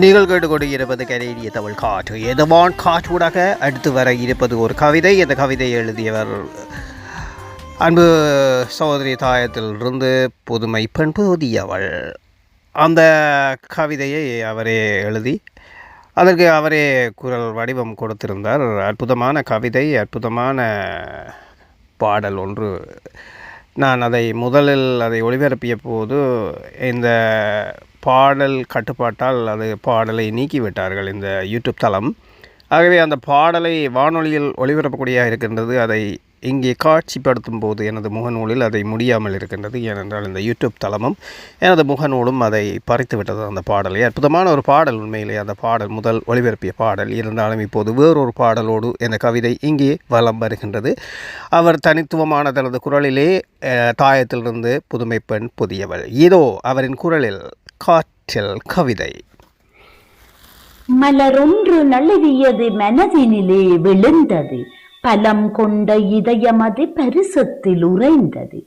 நீங்கள் கேட்டுக்கொண்டிருப்பது கனேடிய தமிழ் காற்று. எதவான் காற்றூடாக அடுத்து வர இருப்பது ஒரு கவிதை. அந்த கவிதையை எழுதியவர் அன்பு சகோதரி தாயத்திலிருந்து புதுமை பெண் புதியவள். அந்த கவிதையை அவரே எழுதி அதற்கு அவரே குரல் வடிவம் கொடுத்திருந்தார். அற்புதமான கவிதை, அற்புதமான பாடல் ஒன்று. நான் முதலில் அதை ஒளிபரப்பிய போது இந்த பாடல் கட்டுப்பாட்டால் பாடலை நீக்கிவிட்டார்கள் இந்த யூடியூப் தளம். ஆகவே அந்த பாடலை வானொலியில் ஒளிபரப்பக்கூடியதாக இருக்கின்றது. அதை இங்கே காட்சிப்படுத்தும் போது எனது முகநூலில் அதை முடியாமல் இருக்கின்றது. ஏனென்றால் இந்த யூடியூப் தளமும் எனது முகநூலும் அதை பறித்து விட்டது அந்த பாடலை. அற்புதமான ஒரு பாடல், உண்மையிலே அந்த பாடல் முதல் ஒளிபரப்பிய பாடல். இருந்தாலும் இப்போது வேறொரு பாடலோடு இந்த கவிதை இங்கே வலம் வருகின்றது. அவர் தனித்துவமான தனது குரலிலே தாயத்திலிருந்து புதுமை பெண் புதியவள். இதோ அவரின் குரலில் காற்றில் கவிதை. மலரொன்று நழுவியது மனதினிலே விழுந்தது, பலம் கொண்ட இதயமது பரிசத்தில் உறைந்தது.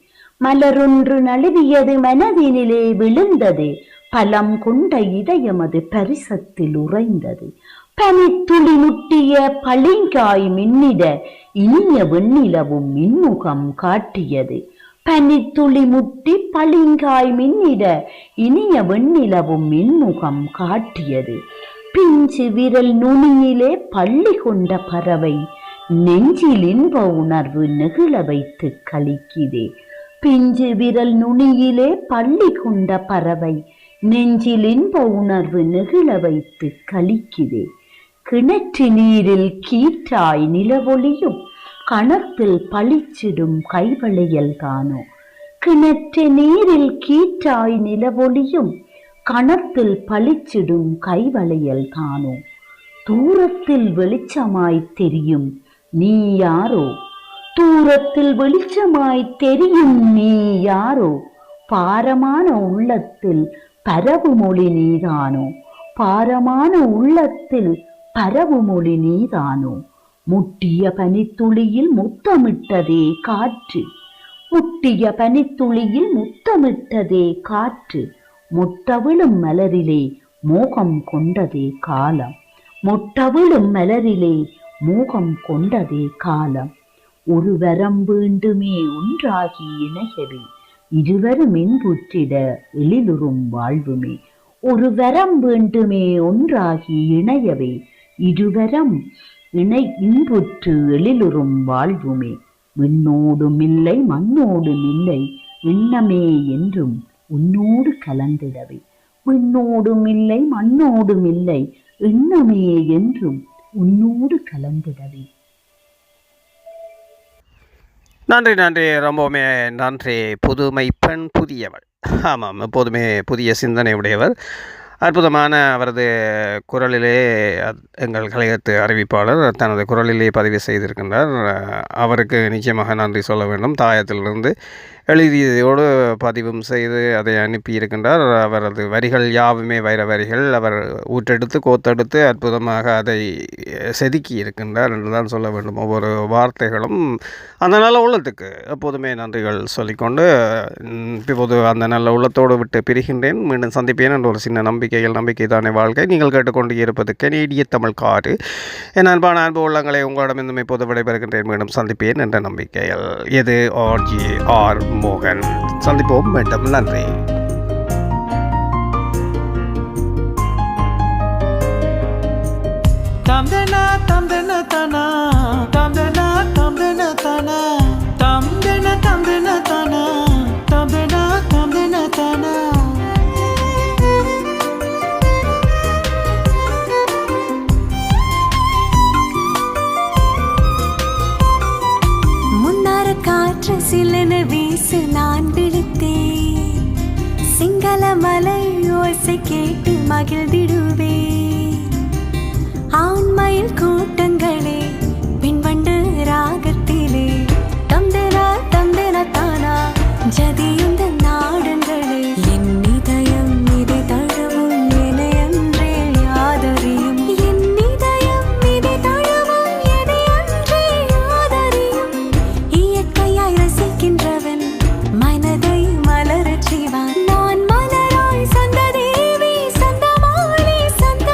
மலரொன்று நழுவியது மனதினிலே விழுந்தது, பலம் கொண்ட இதயமது பரிசத்தில் உறைந்தது. பனித்துளி முட்டிய பளிங்காய் மின்னிட இனிய வெண்ணிலவும் மின்முகம் காட்டியது. பனித்துளி முட்டி பளிங்காய் மின்னிட இனிய வெண்ணிலவும் மின்முகம் காட்டியது. பிஞ்சு விரல் நுனியிலே பள்ளி கொண்ட பறவை நெஞ்சில் இன்ப உணர்வு நெகிழ வைத்து கழிக்குதே. பிஞ்சு விரல் நுனியிலே பள்ளி கொண்ட பறவை நெஞ்சில் இன்ப உணர்வு நெகிழ வைத்து கழிக்குதே. கிணற்று நீரில் கீற்றாய் நிலவொளியும் கணத்தில் பளிச்சிடும் கைவளையல் தானோ. கிணற்று நீரில் கீற்றாய் நிலவொளியும் கணத்தில் பளிச்சிடும் கைவளையல் தானோ. தூரத்தில் வெளிச்சமாய் தெரியும் நீ யாரோ, தூரத்தில் வெளிச்சமாய் தெரியும் நீ யாரோ. பாரமான உள்ளத்தில் பரவுமொழி நீதானோ, பாரமான உள்ளத்தில் பரவுமொழி நீதானோ. முட்டிய பனித்துளியில் முத்தமிட்டதே காற்று, முட்டிய பனித்துளியில் முத்தமிட்டதே காற்று. முட்டவிழும் மலரிலே மோகம் கொண்டதே காலம், முட்டவிழும் மலரிலே மோகம் கொண்டதே காலம். ஒரு வரம் வேண்டுமே ஒன்றாகி இணையவே, இருவரும் இன்புற்றிட எழிலுறும் வாழ்வுமே. ஒரு வரம் வேண்டுமே ஒன்றாகி இணையவே, இருவரும் இன்புற்று எழிலுறும் வாழ்வுமே. விண்ணோடும் இல்லை மண்ணோடும் இல்லை எண்ணமே என்றும் உன்னோடு கலந்திடவே. விண்ணோடும் இல்லை மண்ணோடும் இல்லை எண்ணமே என்றும் உன்னோடு கலந்திடவே. நன்றி நன்றி, ரொம்பவுமே நன்றி. புதுமை பெண் புதியவள். ஆமாம், எப்போதுமே புதிய சிந்தனை உடையவர். அற்புதமான அவரது குரலிலே எங்கள் கலையத்து அறிவிப்பாளர் தனது குரலிலே பதிவு செய்திருக்கின்றார். அவருக்கு நிச்சயமாக நன்றி சொல்ல வேண்டும். தாயத்திலிருந்து எழுதியதோடு பதிவும் செய்து அதை அனுப்பியிருக்கின்றார். அவரது வரிகள் யாவுமே வைர வரிகள். அவர் ஊற்றெடுத்து கோத்தெடுத்து அற்புதமாக அதை செதுக்கி இருக்கின்றார் என்று தான் சொல்ல வேண்டும். ஒவ்வொரு வார்த்தைகளும் அந்த நல்ல உள்ளத்துக்கு எப்போதுமே நன்றிகள் சொல்லிக்கொண்டு இப்போது அந்த நல்ல உள்ளத்தோடு விட்டு பிரிகின்றேன். மீண்டும் சந்திப்பேன் என்ற ஒரு சின்ன நம்பிக்கை தானே வாழ்க்கை. நீங்கள் கேட்டுக்கொண்டு இருப்பது கனேடிய தமிழ் காற்று. என் அன்பான அன்பு உள்ளங்களை உங்களிடமிருந்து இப்போது விடைபெறுகின்றேன். மீண்டும் சந்திப்பேன் என்ற நம்பிக்கையில். இது RGR மோகன். சந்திப்போம் மீண்டும். நன்றி. தம்தனா தம்தனா தனா தம்தனா தம்தனா தனா தம்தனா தம்தனா தனா தம்தனா தம்தனா தனா. முன்னார காற்று சிலன வீசு நான் விழித்தேன், சிங்கள மலை ஓசை கேட்டு மகிழ்ந்திடுவே. ஆண்மயில் கூட்டங்களே பின்வண்டு ராகத்திலே தம்தனா தம்தனா தானா ஜதியுந்த நாடங்களே. என் இதயம் இதை தழுவும் எனையன்றே யாதறியும், என் இதயம் இதை தழுவும் எனையன்றே யாதறியும். இயற்கையாய் ரசிக்கின்றவன் மனதை மலரச் செய்வான். நான் மலராய் சந்ததேவி சந்தமாலே சந்த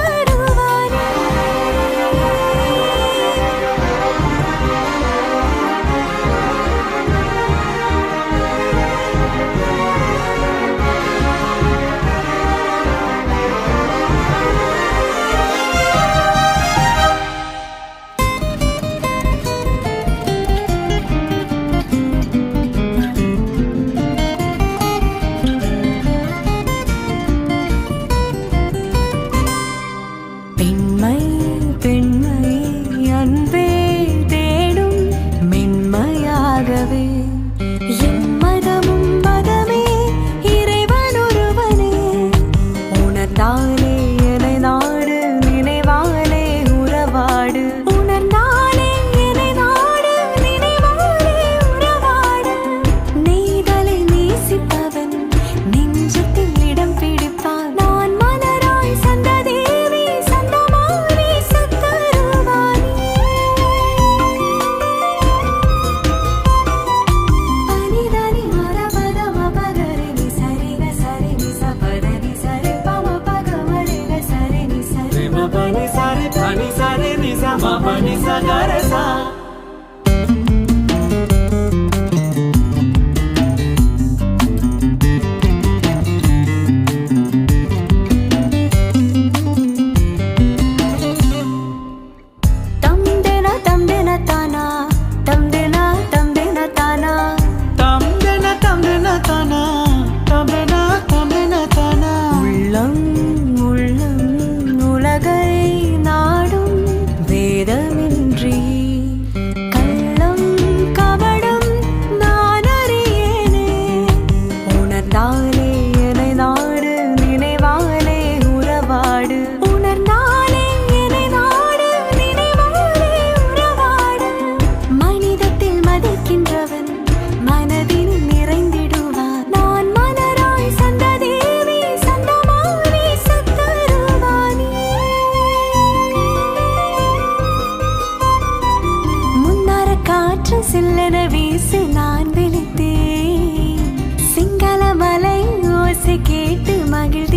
உறவாடு உணர்ந்தாலே என்னை நாடு நினைவாலே உறவாடு நெய்தலை நேசிப்பவன் நெஞ்சத்தில் இடம் பிடிப்பான் நான் மலராய் சந்ததேவி சந்தமாரி சத்தருவானி பனிதனி மரபத மபகரி சரிக சரி நிச பதனி சரி பம பகமரிக சரி நிச ma pa ni sa re pa ni sa re ni sa ma pa ni sa ga re sa தம்தென தம்தென தானா தம்தென தம்தென தானா tam de na tana tam de na tana உள்ளம் உள்ளம் உலகை நாடும் வேதமின்றி கள்ளம் கபடம் நான் அறியேனே உணர்ந்தாலே என்னை நாடு நினைவாலே உறவாடு உணர்ந்தாலே என்னை நாடு நினைவாலே உறவாடு மனிதத்தில் மதிக்கின்றவன் மனதில் நிறைந்திடுவான் நான் மலராய் சந்ததேவி சந்தமாரி சத்தருவானி முன்னார காற்று சில்லென வீசு நான் விழித்தேன் சிங்கள மலை ஓசை கேட்டு மகிழ்